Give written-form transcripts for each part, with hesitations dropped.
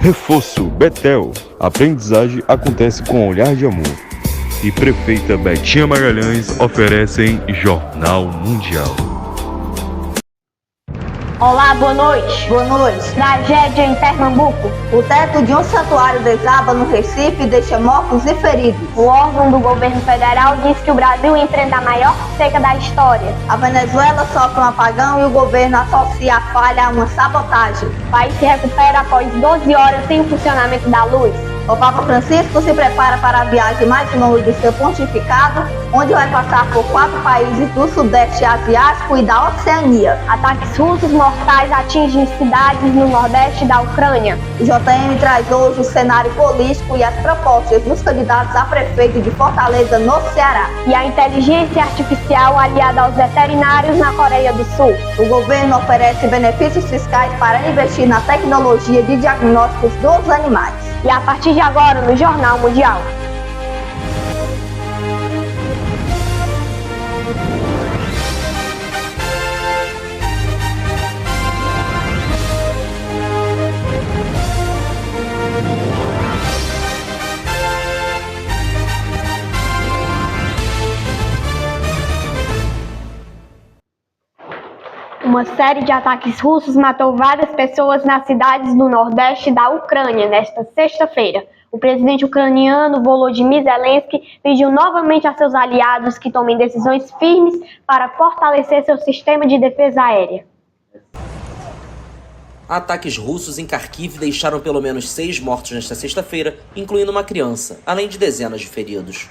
Reforço Betel. Aprendizagem acontece com olhar de amor. E Prefeita Betinha Magalhães oferecem Jornal Mundial. Olá, boa noite. Boa noite. Tragédia em Pernambuco. O teto de um santuário desaba no Recife e deixa mortos e feridos. O órgão do governo federal diz que o Brasil enfrenta a maior seca da história. A Venezuela sofre um apagão e o governo associa a falha a uma sabotagem. O país se recupera após 12 horas sem o funcionamento da luz. O Papa Francisco se prepara para a viagem mais longa de seu pontificado, onde vai passar por 4 países do Sudeste Asiático e da Oceania. Ataques russos mortais atingem cidades no Nordeste da Ucrânia. O JM traz hoje o cenário político e as propostas dos candidatos a prefeito de Fortaleza, no Ceará. E a inteligência artificial aliada aos veterinários na Coreia do Sul. O governo oferece benefícios fiscais para investir na tecnologia de diagnósticos dos animais. E a partir de agora no Jornal Mundial. Uma série de ataques russos matou várias pessoas nas cidades do Nordeste da Ucrânia nesta sexta-feira. O presidente ucraniano Volodymyr Zelensky pediu novamente a seus aliados que tomem decisões firmes para fortalecer seu sistema de defesa aérea. Ataques russos em Kharkiv deixaram pelo menos 6 mortos nesta sexta-feira, incluindo uma criança, além de dezenas de feridos.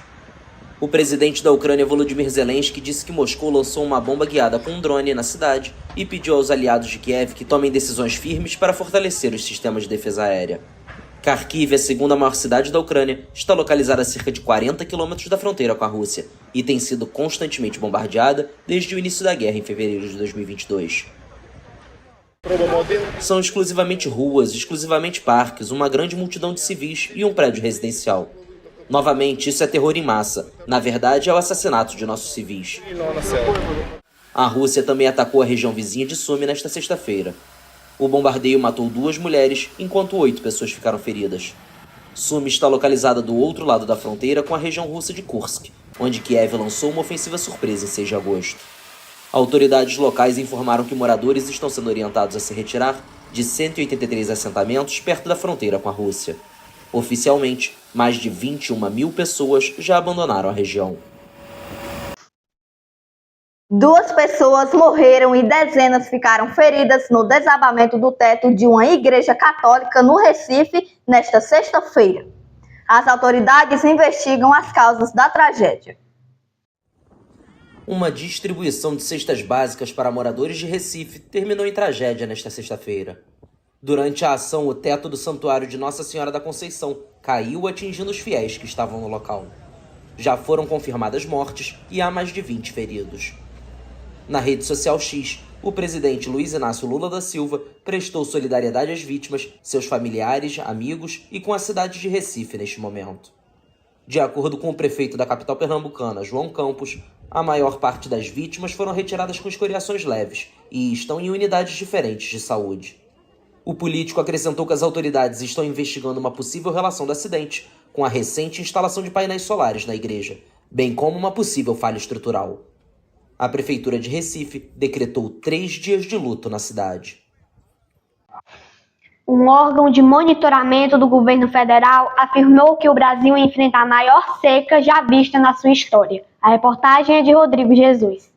O presidente da Ucrânia, Volodymyr Zelensky, disse que Moscou lançou uma bomba guiada com um drone na cidade e pediu aos aliados de Kiev que tomem decisões firmes para fortalecer os sistemas de defesa aérea. Kharkiv, a segunda maior cidade da Ucrânia, está localizada a cerca de 40 quilômetros da fronteira com a Rússia e tem sido constantemente bombardeada desde o início da guerra em fevereiro de 2022. São exclusivamente ruas, exclusivamente parques, uma grande multidão de civis e um prédio residencial. Novamente, isso é terror em massa. Na verdade, é o assassinato de nossos civis. A Rússia também atacou a região vizinha de Sumi nesta sexta-feira. O bombardeio matou 2 mulheres, enquanto 8 pessoas ficaram feridas. Sumi está localizada do outro lado da fronteira com a região russa de Kursk, onde Kiev lançou uma ofensiva surpresa em 6 de agosto. Autoridades locais informaram que moradores estão sendo orientados a se retirar de 183 assentamentos perto da fronteira com a Rússia. Oficialmente, mais de 21 mil pessoas já abandonaram a região. 2 pessoas morreram e dezenas ficaram feridas no desabamento do teto de uma igreja católica no Recife nesta sexta-feira. As autoridades investigam as causas da tragédia. Uma distribuição de cestas básicas para moradores de Recife terminou em tragédia nesta sexta-feira. Durante a ação, o teto do santuário de Nossa Senhora da Conceição caiu, atingindo os fiéis que estavam no local. Já foram confirmadas mortes e há mais de 20 feridos. Na rede social X, o presidente Luiz Inácio Lula da Silva prestou solidariedade às vítimas, seus familiares, amigos e com a cidade de Recife neste momento. De acordo com o prefeito da capital pernambucana, João Campos, a maior parte das vítimas foram retiradas com escoriações leves e estão em unidades diferentes de saúde. O político acrescentou que as autoridades estão investigando uma possível relação do acidente com a recente instalação de painéis solares na igreja, bem como uma possível falha estrutural. A Prefeitura de Recife decretou 3 dias de luto na cidade. Um órgão de monitoramento do governo federal afirmou que o Brasil enfrenta a maior seca já vista na sua história. A reportagem é de Rodrigo Jesus.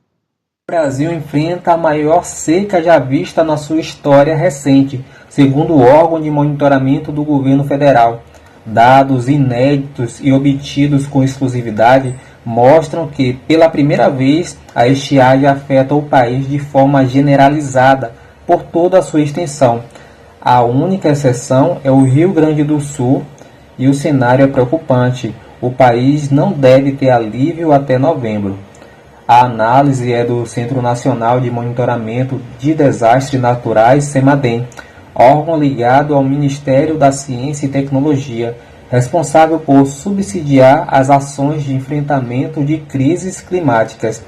O Brasil enfrenta a maior seca já vista na sua história recente, segundo o órgão de monitoramento do governo federal. Dados inéditos e obtidos com exclusividade mostram que, pela primeira vez, a estiagem afeta o país de forma generalizada por toda a sua extensão. A única exceção é o Rio Grande do Sul e o cenário é preocupante. O país não deve ter alívio até novembro. A análise é do Centro Nacional de Monitoramento de Desastres Naturais, CEMADEM, órgão ligado ao Ministério da Ciência e Tecnologia, responsável por subsidiar as ações de enfrentamento de crises climáticas.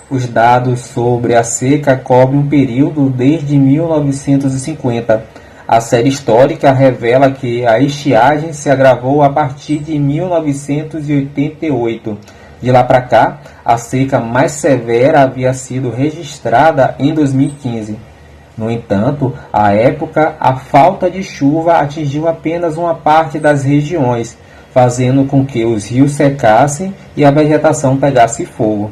Os dados sobre a seca cobrem um período desde 1950. A série histórica revela que a estiagem se agravou a partir de 1988. De lá para cá, a seca mais severa havia sido registrada em 2015. No entanto, à época, a falta de chuva atingiu apenas uma parte das regiões, fazendo com que os rios secassem e a vegetação pegasse fogo.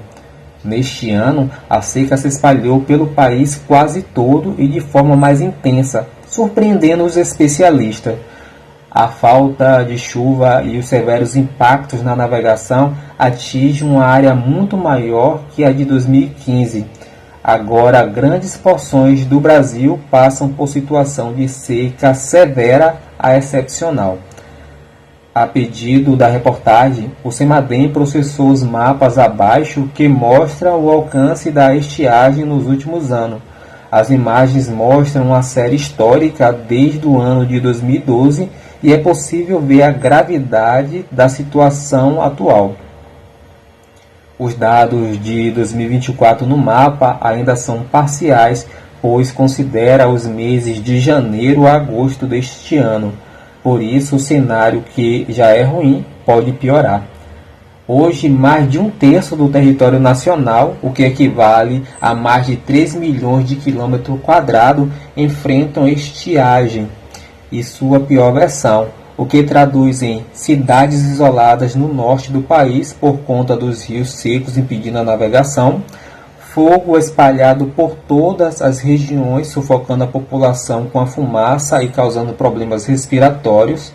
Neste ano, a seca se espalhou pelo país quase todo e de forma mais intensa, surpreendendo os especialistas. A falta de chuva e os severos impactos na navegação atingem uma área muito maior que a de 2015. Agora, grandes porções do Brasil passam por situação de seca severa a excepcional. A pedido da reportagem, o CEMADEM processou os mapas abaixo que mostram o alcance da estiagem nos últimos anos. As imagens mostram uma série histórica desde o ano de 2012 e é possível ver a gravidade da situação atual. Os dados de 2024 no mapa ainda são parciais, pois considera os meses de janeiro a agosto deste ano. Por isso, o cenário que já é ruim pode piorar. Hoje, mais de 1/3 do território nacional, o que equivale a mais de 3 milhões de quilômetros quadrados, enfrentam estiagem e sua pior versão, o que traduz em cidades isoladas no norte do país por conta dos rios secos impedindo a navegação, fogo espalhado por todas as regiões, sufocando a população com a fumaça e causando problemas respiratórios,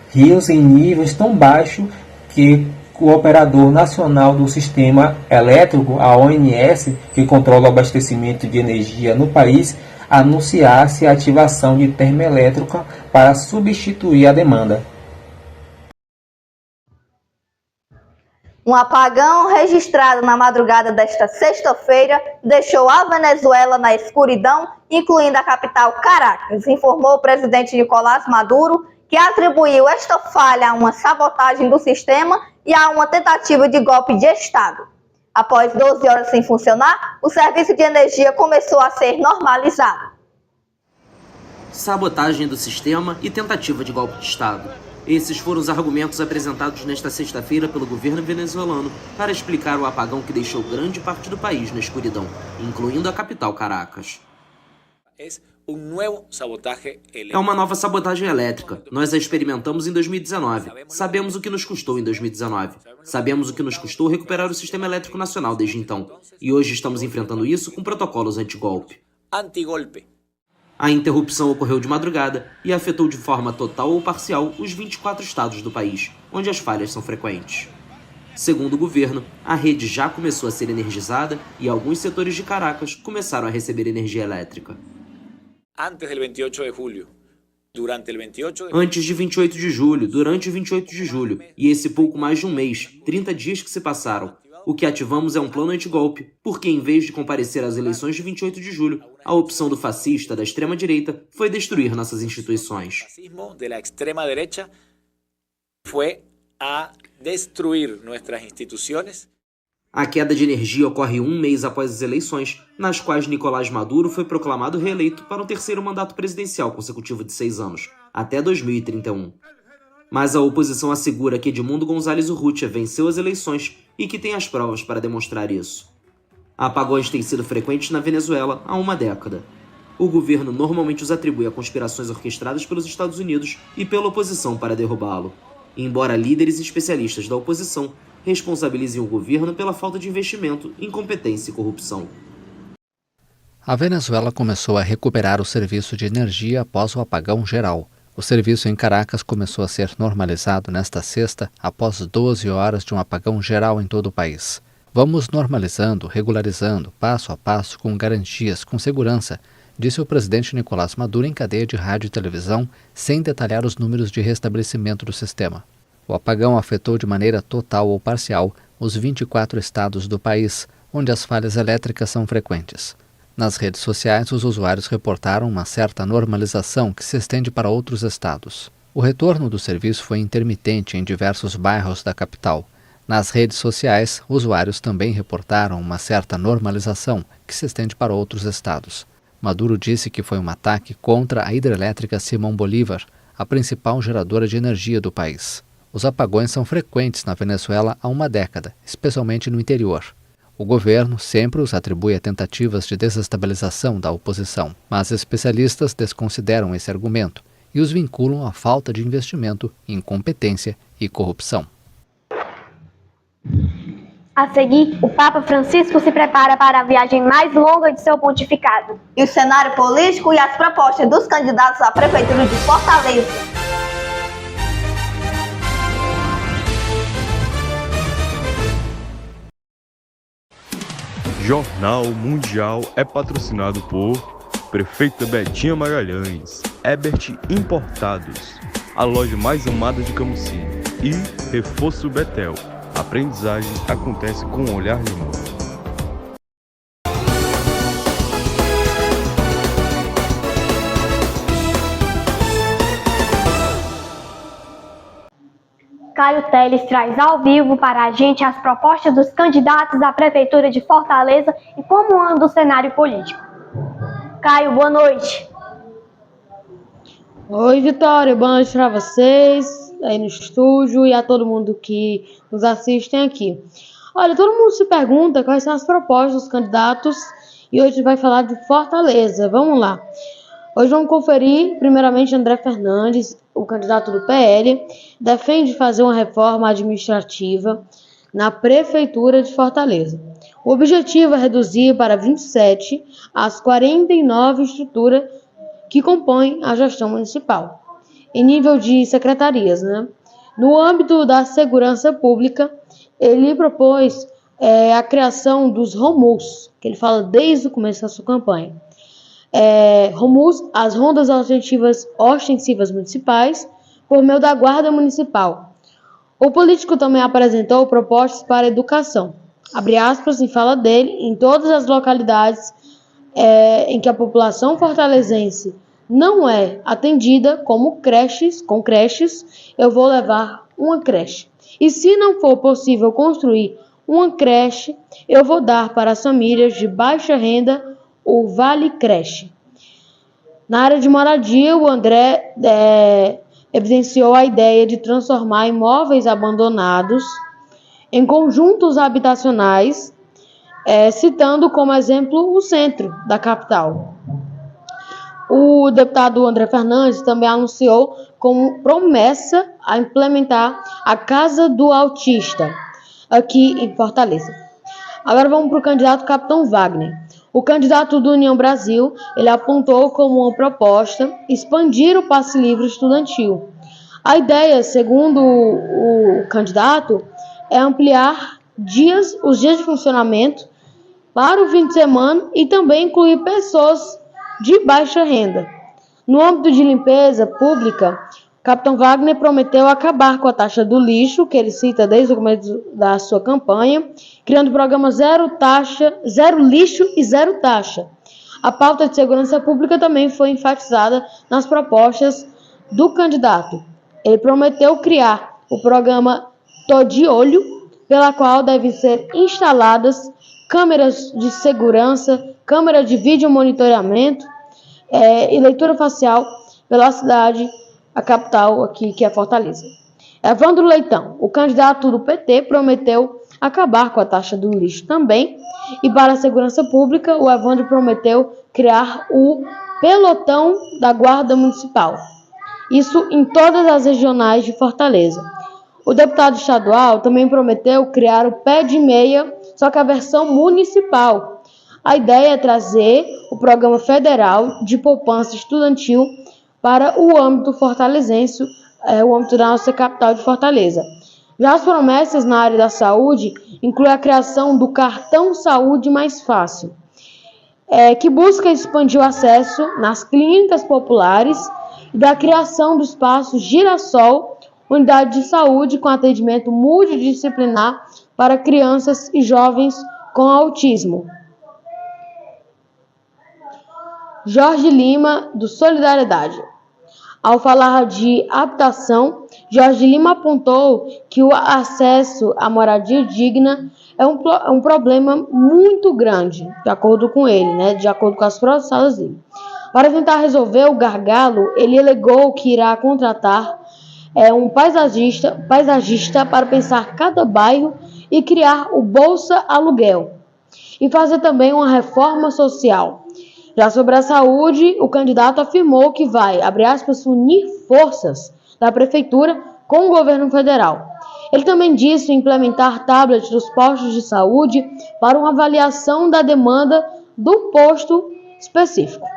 rios em níveis tão baixos que o Operador Nacional do Sistema Elétrico, a ONS, que controla o abastecimento de energia no país, anunciasse a ativação de termoelétrica para substituir a demanda. Um apagão registrado na madrugada desta sexta-feira deixou a Venezuela na escuridão, incluindo a capital Caracas, informou o presidente Nicolás Maduro, que atribuiu esta falha a uma sabotagem do sistema e a uma tentativa de golpe de Estado. Após 12 horas sem funcionar, o serviço de energia começou a ser normalizado. Sabotagem do sistema e tentativa de golpe de Estado. Esses foram os argumentos apresentados nesta sexta-feira pelo governo venezuelano para explicar o apagão que deixou grande parte do país na escuridão, incluindo a capital Caracas. É uma nova sabotagem elétrica. Nós a experimentamos em 2019. Sabemos o que nos custou em 2019. Sabemos o que nos custou recuperar o sistema elétrico nacional desde então. E hoje estamos enfrentando isso com protocolos anti-golpe. A interrupção ocorreu de madrugada e afetou de forma total ou parcial os 24 estados do país, onde as falhas são frequentes. Segundo o governo, a rede já começou a ser energizada e alguns setores de Caracas começaram a receber energia elétrica. Antes de 28 de julho, durante o 28 de julho, e esse pouco mais de um mês, 30 dias que se passaram, o que ativamos é um plano antigolpe, porque em vez de comparecer às eleições de 28 de julho, a opção do fascista da extrema-direita foi destruir nossas instituições. A queda de energia ocorre um mês após as eleições, nas quais Nicolás Maduro foi proclamado reeleito para um terceiro mandato presidencial consecutivo de 6 anos, até 2031. Mas a oposição assegura que Edmundo González Urrutia venceu as eleições e que tem as provas para demonstrar isso. Apagões têm sido frequentes na Venezuela há uma década. O governo normalmente os atribui a conspirações orquestradas pelos Estados Unidos e pela oposição para derrubá-lo, embora líderes e especialistas da oposição responsabilizem o governo pela falta de investimento, incompetência e corrupção. A Venezuela começou a recuperar o serviço de energia após o apagão geral. O serviço em Caracas começou a ser normalizado nesta sexta, após 12 horas de um apagão geral em todo o país. Vamos normalizando, regularizando, passo a passo, com garantias, com segurança, disse o presidente Nicolás Maduro em cadeia de rádio e televisão, sem detalhar os números de restabelecimento do sistema. O apagão afetou de maneira total ou parcial os 24 estados do país, onde as falhas elétricas são frequentes. Nas redes sociais, os usuários reportaram uma certa normalização que se estende para outros estados. O retorno do serviço foi intermitente em diversos bairros da capital. Nas redes sociais, usuários também reportaram uma certa normalização que se estende para outros estados. Maduro disse que foi um ataque contra a hidrelétrica Simón Bolívar, a principal geradora de energia do país. Os apagões são frequentes na Venezuela há uma década, especialmente no interior. O governo sempre os atribui a tentativas de desestabilização da oposição, mas especialistas desconsideram esse argumento e os vinculam à falta de investimento, incompetência e corrupção. A seguir, o Papa Francisco se prepara para a viagem mais longa de seu pontificado. E o cenário político e as propostas dos candidatos à Prefeitura de Fortaleza. Jornal Mundial é patrocinado por Prefeita Betinha Magalhães, Ebert Importados, a loja mais amada de Camusim, e Reforço Betel. A aprendizagem acontece com um olhar de amor. Caio Teles traz ao vivo para a gente as propostas dos candidatos à Prefeitura de Fortaleza e como anda o cenário político. Caio, boa noite. Oi, Vitória, boa noite para vocês aí no estúdio e a todo mundo que nos assistem aqui. Olha, todo mundo se pergunta quais são as propostas dos candidatos e hoje a gente vai falar de Fortaleza. Vamos lá. Hoje vamos conferir, primeiramente, André Fernandes, o candidato do PL, defende fazer uma reforma administrativa na Prefeitura de Fortaleza. O objetivo é reduzir para 27 as 49 estruturas que compõem a gestão municipal, em nível de secretarias, né? No âmbito da segurança pública, ele propôs a criação dos ROMUS, que ele fala desde o começo da sua campanha. ROMUS, as rondas ostensivas municipais, por meio da Guarda Municipal. O político também apresentou propostas para a educação, abre aspas, e fala dele, em todas as localidades em que a população fortalezense não é atendida com creches, eu vou levar uma creche. E se não for possível construir uma creche, eu vou dar para as famílias de baixa renda o Vale Creche. Na área de moradia, o André evidenciou a ideia de transformar imóveis abandonados em conjuntos habitacionais, citando como exemplo o centro da capital. O deputado André Fernandes também anunciou como promessa a implementar a Casa do Autista aqui em Fortaleza. Agora vamos para o candidato Capitão Wagner. O candidato do União Brasil, ele apontou como uma proposta expandir o passe livre estudantil. A ideia, segundo o candidato, é ampliar os dias de funcionamento para o fim de semana e também incluir pessoas de baixa renda. No âmbito de limpeza pública, Capitão Wagner prometeu acabar com a taxa do lixo, que ele cita desde o começo da sua campanha, criando o programa Zero Lixo e Zero Taxa. A pauta de segurança pública também foi enfatizada nas propostas do candidato. Ele prometeu criar o programa Tô de Olho, pela qual devem ser instaladas câmeras de segurança, câmera de vídeo monitoramento e leitura facial pela cidade, a capital aqui, que é Fortaleza. Evandro Leitão, o candidato do PT, prometeu acabar com a taxa do lixo também. E para a segurança pública, o Evandro prometeu criar o pelotão da Guarda Municipal. Isso em todas as regionais de Fortaleza. O deputado estadual também prometeu criar o pé de meia, só que a versão municipal. A ideia é trazer o programa federal de poupança estudantil para o âmbito fortalezense, o âmbito da nossa capital de Fortaleza. Já as promessas na área da saúde incluem a criação do Cartão Saúde Mais Fácil, que busca expandir o acesso nas clínicas populares e da criação do espaço Girassol, unidade de saúde com atendimento multidisciplinar para crianças e jovens com autismo. Jorge Lima, do Solidariedade. Ao falar de habitação, Jorge Lima apontou que o acesso à moradia digna é um problema muito grande, de acordo com ele, né, de acordo com as próprias falas dele. Para tentar resolver o gargalo, ele alegou que irá contratar um paisagista para pensar cada bairro e criar o Bolsa Aluguel e fazer também uma reforma social. Já sobre a saúde, o candidato afirmou que vai, abre aspas, unir forças da prefeitura com o governo federal. Ele também disse implementar tablets dos postos de saúde para uma avaliação da demanda do posto específico.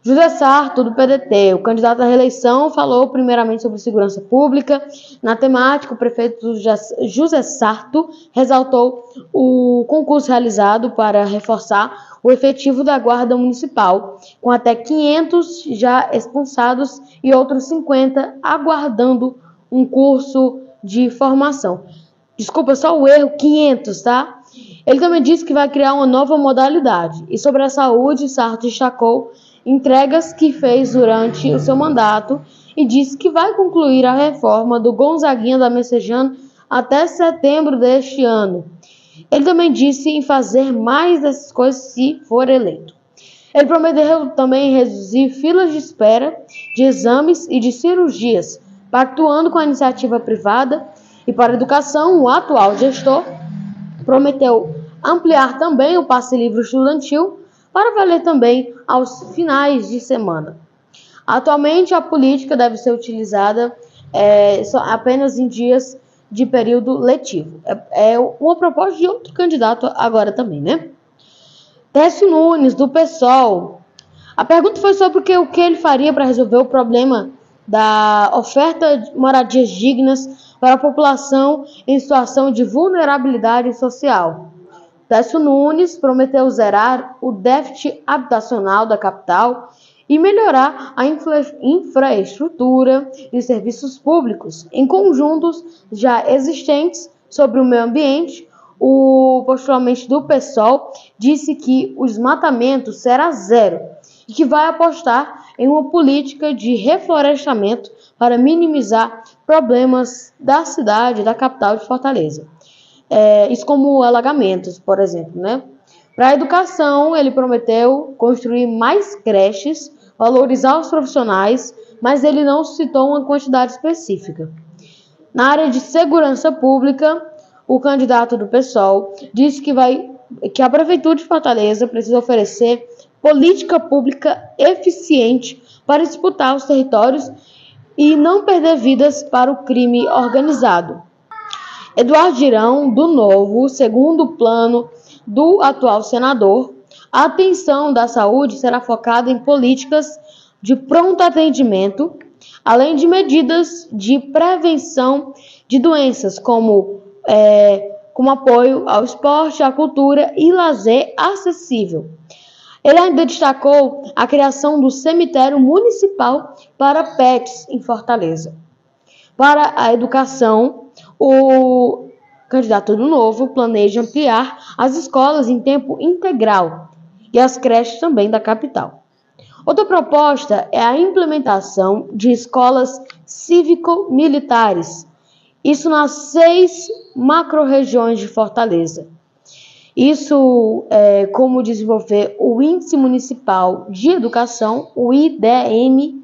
José Sarto, do PDT, o candidato à reeleição, falou primeiramente sobre segurança pública. Na temática, o prefeito José Sarto ressaltou o concurso realizado para reforçar o efetivo da Guarda Municipal, com até 500 já expulsados e outros 50 aguardando um curso de formação. Desculpa, só o erro, 500, tá? Ele também disse que vai criar uma nova modalidade. E sobre a saúde, Sarto destacou entregas que fez durante o seu mandato e disse que vai concluir a reforma do Gonzaguinha da Messejana até setembro deste ano. Ele também disse em fazer mais dessas coisas se for eleito. Ele prometeu também reduzir filas de espera de exames e de cirurgias, pactuando com a iniciativa privada. E para a educação, o atual gestor prometeu ampliar também o passe livre estudantil para valer também aos finais de semana. Atualmente, a política deve ser utilizada apenas em dias de período letivo. É uma proposta de outro candidato agora também, né? Décio Nunes, do PSOL. A pergunta foi sobre o que ele faria para resolver o problema da oferta de moradias dignas para a população em situação de vulnerabilidade social. Décio Nunes prometeu zerar o déficit habitacional da capital e melhorar a infraestrutura e serviços públicos em conjuntos já existentes sobre o meio ambiente. O postulante do PSOL disse que o desmatamento será zero e que vai apostar em uma política de reflorestamento para minimizar problemas da cidade, da capital de Fortaleza. Isso como alagamentos, por exemplo, né? Para a educação, ele prometeu construir mais creches, valorizar os profissionais, mas ele não citou uma quantidade específica. Na área de segurança pública, o candidato do PSOL disse que a Prefeitura de Fortaleza precisa oferecer política pública eficiente para disputar os territórios e não perder vidas para o crime organizado. Eduardo Girão, do Novo, segundo o plano do atual senador, a atenção da saúde será focada em políticas de pronto atendimento, além de medidas de prevenção de doenças, como apoio ao esporte, à cultura e lazer acessível. Ele ainda destacou a criação do cemitério municipal para pets em Fortaleza. Para a educação, o candidato do Novo planeja ampliar as escolas em tempo integral e as creches também da capital. Outra proposta é a implementação de escolas cívico-militares, isso nas 6 macro-regiões de Fortaleza. Isso como desenvolver o Índice Municipal de Educação, o IDEM,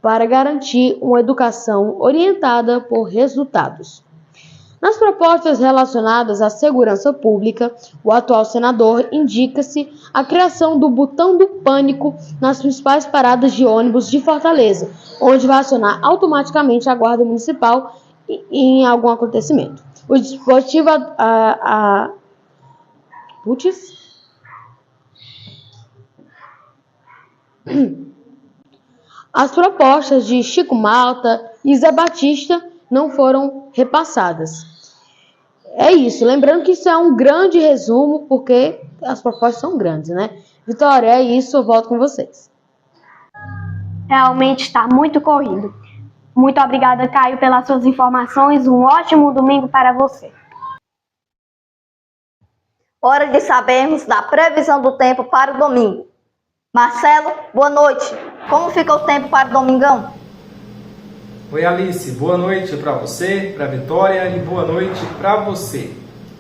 para garantir uma educação orientada por resultados. Nas propostas relacionadas à segurança pública, o atual senador indica-se a criação do botão do pânico nas principais paradas de ônibus de Fortaleza, onde vai acionar automaticamente a Guarda Municipal em algum acontecimento. O dispositivo As propostas de Chico Malta e Zé Batista não foram repassadas. É isso, lembrando que isso é um grande resumo, porque as propostas são grandes, né? Vitória, é isso, eu volto com vocês. Realmente está muito corrido. Muito obrigada, Caio, pelas suas informações. Um ótimo domingo para você. Hora de sabermos da previsão do tempo para o domingo. Marcelo, boa noite. Como fica o tempo para o domingão? Oi Alice, boa noite para você, para Vitória e boa noite para você.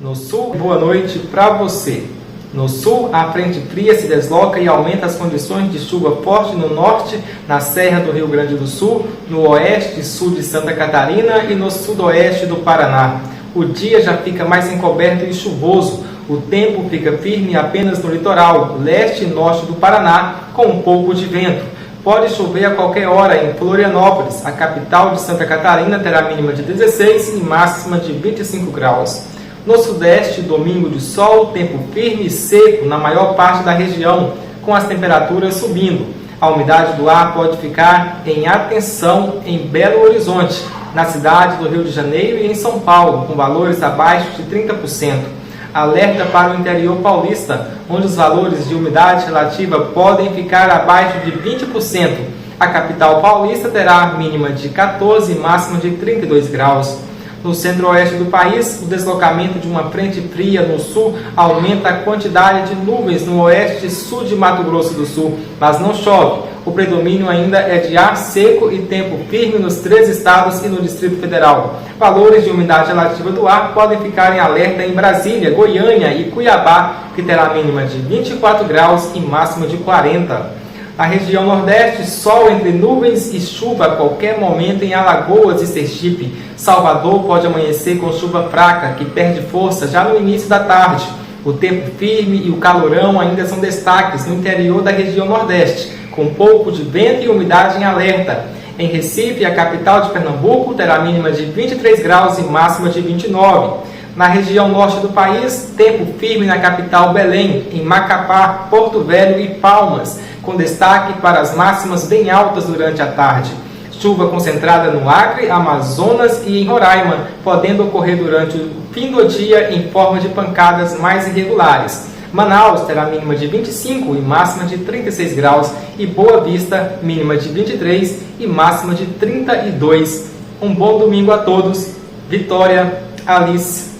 No sul, boa noite para você. No sul, a frente fria se desloca e aumenta as condições de chuva forte no norte, na Serra do Rio Grande do Sul, no oeste e sul de Santa Catarina e no sudoeste do Paraná. O dia já fica mais encoberto e chuvoso. O tempo fica firme apenas no litoral, leste e norte do Paraná, com um pouco de vento. Pode chover a qualquer hora em Florianópolis. A capital de Santa Catarina terá mínima de 16 e máxima de 25 graus. No sudeste, domingo de sol, tempo firme e seco na maior parte da região, com as temperaturas subindo. A umidade do ar pode ficar em atenção em Belo Horizonte, na cidade do Rio de Janeiro e em São Paulo, com valores abaixo de 30%. Alerta para o interior paulista, onde os valores de umidade relativa podem ficar abaixo de 20%. A capital paulista terá mínima de 14 e máxima de 32 graus. No centro-oeste do país, o deslocamento de uma frente fria no sul aumenta a quantidade de nuvens no oeste e sul de Mato Grosso do Sul, mas não chove. O predomínio ainda é de ar seco e tempo firme nos 3 estados e no Distrito Federal. Valores de umidade relativa do ar podem ficar em alerta em Brasília, Goiânia e Cuiabá, que terá mínima de 24 graus e máxima de 40. Na região Nordeste, sol entre nuvens e chuva a qualquer momento em Alagoas e Sergipe. Salvador pode amanhecer com chuva fraca, que perde força já no início da tarde. O tempo firme e o calorão ainda são destaques no interior da região Nordeste, com pouco de vento e umidade em alerta. Em Recife, a capital de Pernambuco, terá mínima de 23 graus e máxima de 29. Na região norte do país, tempo firme na capital Belém, em Macapá, Porto Velho e Palmas, com destaque para as máximas bem altas durante a tarde. Chuva concentrada no Acre, Amazonas e em Roraima, podendo ocorrer durante o fim do dia em forma de pancadas mais irregulares. Manaus terá mínima de 25 e máxima de 36 graus e Boa Vista, mínima de 23 e máxima de 32. Um bom domingo a todos. Vitória, Alice.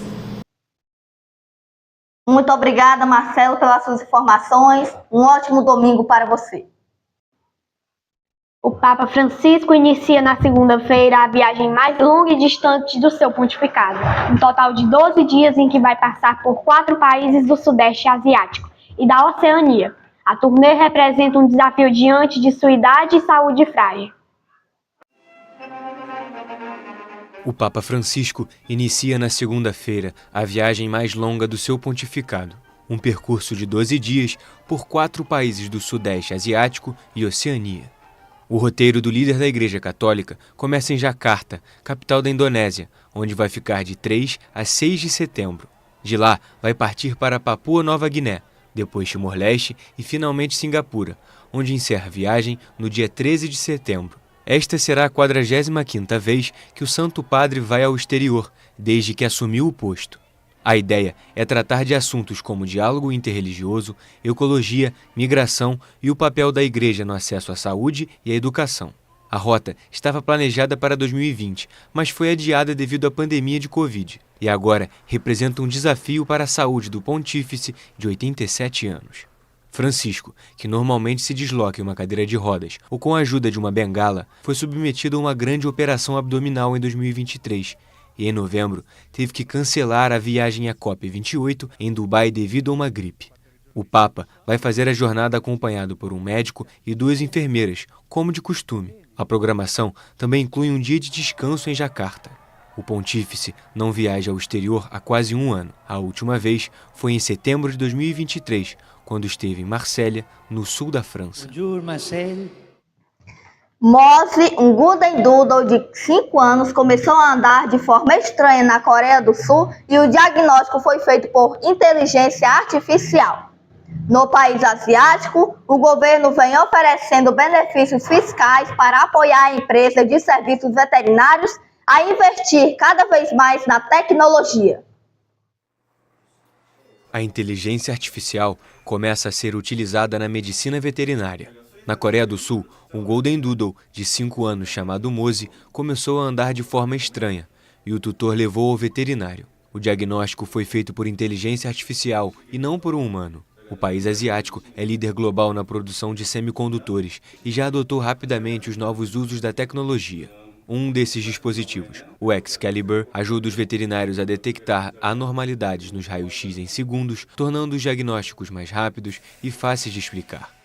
Muito obrigada, Marcelo, pelas suas informações. Um ótimo domingo para você. O Papa Francisco inicia na segunda-feira a viagem mais longa e distante do seu pontificado, um total de 12 dias em que vai passar por 4 países do Sudeste Asiático e da Oceania. A turnê representa um desafio diante de sua idade e saúde frágil. O Papa Francisco inicia na segunda-feira a viagem mais longa do seu pontificado, um percurso de 12 dias por 4 países do Sudeste Asiático e Oceania. O roteiro do líder da Igreja Católica começa em Jakarta, capital da Indonésia, onde vai ficar de 3 a 6 de setembro. De lá, vai partir para Papua Nova Guiné, depois Timor-Leste e finalmente Singapura, onde encerra a viagem no dia 13 de setembro. Esta será a 45ª vez que o Santo Padre vai ao exterior, desde que assumiu o posto. A ideia é tratar de assuntos como diálogo interreligioso, ecologia, migração e o papel da Igreja no acesso à saúde e à educação. A rota estava planejada para 2020, mas foi adiada devido à pandemia de Covid, e agora representa um desafio para a saúde do pontífice de 87 anos. Francisco, que normalmente se desloca em uma cadeira de rodas ou com a ajuda de uma bengala, foi submetido a uma grande operação abdominal em 2023 e, em novembro, teve que cancelar a viagem à COP28 em Dubai devido a uma gripe. O Papa vai fazer a jornada acompanhado por um médico e 2 enfermeiras, como de costume. A programação também inclui um dia de descanso em Jakarta. O pontífice não viaja ao exterior há quase um ano. A última vez foi em setembro de 2023, quando esteve em Marsella, no sul da França. Mose, um Golden Doodle de 5 anos, começou a andar de forma estranha na Coreia do Sul e o diagnóstico foi feito por inteligência artificial. No país asiático, o governo vem oferecendo benefícios fiscais para apoiar a empresa de serviços veterinários a investir cada vez mais na tecnologia. A inteligência artificial começa a ser utilizada na medicina veterinária. Na Coreia do Sul, um Golden Doodle de 5 anos chamado Mose começou a andar de forma estranha e o tutor levou ao veterinário. O diagnóstico foi feito por inteligência artificial e não por um humano. O país asiático é líder global na produção de semicondutores e já adotou rapidamente os novos usos da tecnologia. Um desses dispositivos, o Excalibur, ajuda os veterinários a detectar anormalidades nos raios-x em segundos, tornando os diagnósticos mais rápidos e fáceis de explicar.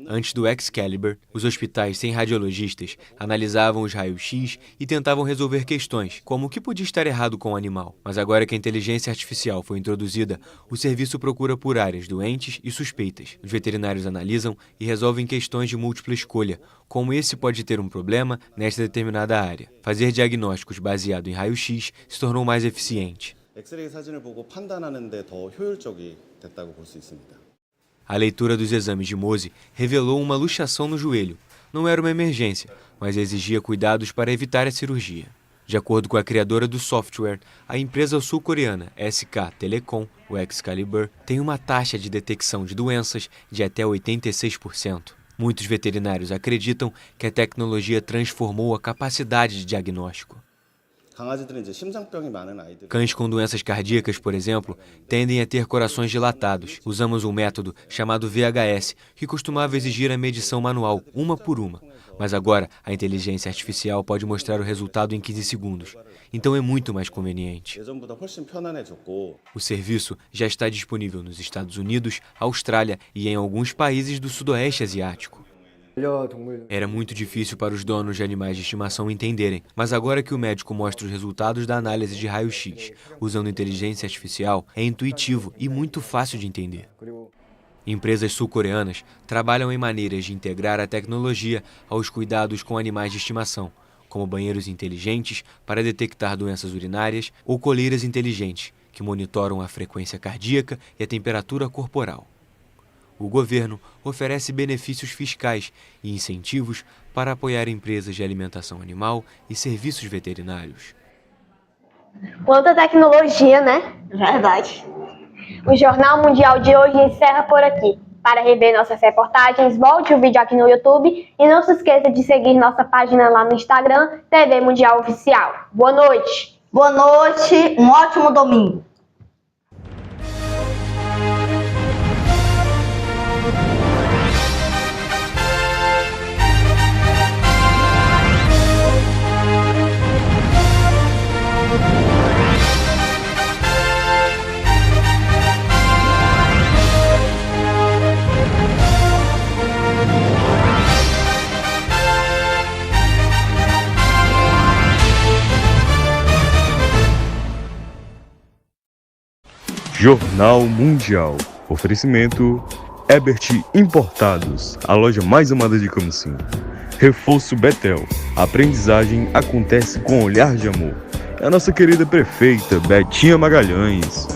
Antes do Excalibur, os hospitais sem radiologistas analisavam os raios-x e tentavam resolver questões, como o que podia estar errado com o animal. Mas agora que a inteligência artificial foi introduzida, o serviço procura por áreas doentes e suspeitas. Os veterinários analisam e resolvem questões de múltipla escolha, como esse pode ter um problema nesta determinada área. Fazer diagnósticos baseado em raio-x se tornou mais eficiente. A leitura dos exames de Mose revelou uma luxação no joelho. Não era uma emergência, mas exigia cuidados para evitar a cirurgia. De acordo com a criadora do software, a empresa sul-coreana SK Telecom, o Excalibur, tem uma taxa de detecção de doenças de até 86%. Muitos veterinários acreditam que a tecnologia transformou a capacidade de diagnóstico. Cães com doenças cardíacas, por exemplo, tendem a ter corações dilatados. Usamos um método chamado VHS, que costumava exigir a medição manual, uma por uma. Mas agora, a inteligência artificial pode mostrar o resultado em 15 segundos. Então é muito mais conveniente. O serviço já está disponível nos Estados Unidos, Austrália e em alguns países do Sudoeste Asiático. Era muito difícil para os donos de animais de estimação entenderem, mas agora que o médico mostra os resultados da análise de raio-x usando inteligência artificial, é intuitivo e muito fácil de entender. Empresas sul-coreanas trabalham em maneiras de integrar a tecnologia aos cuidados com animais de estimação, como banheiros inteligentes para detectar doenças urinárias ou coleiras inteligentes, que monitoram a frequência cardíaca e a temperatura corporal. O governo oferece benefícios fiscais e incentivos para apoiar empresas de alimentação animal e serviços veterinários. Quanta tecnologia, né? Verdade. O Jornal Mundial de hoje encerra por aqui. Para rever nossas reportagens, volte o vídeo aqui no YouTube e não se esqueça de seguir nossa página lá no Instagram, TV Mundial Oficial. Boa noite! Boa noite, um ótimo domingo. Jornal Mundial. Oferecimento Ebert Importados, a loja mais amada de Camusim. Reforço Betel. A aprendizagem acontece com olhar de amor. É a nossa querida prefeita Betinha Magalhães.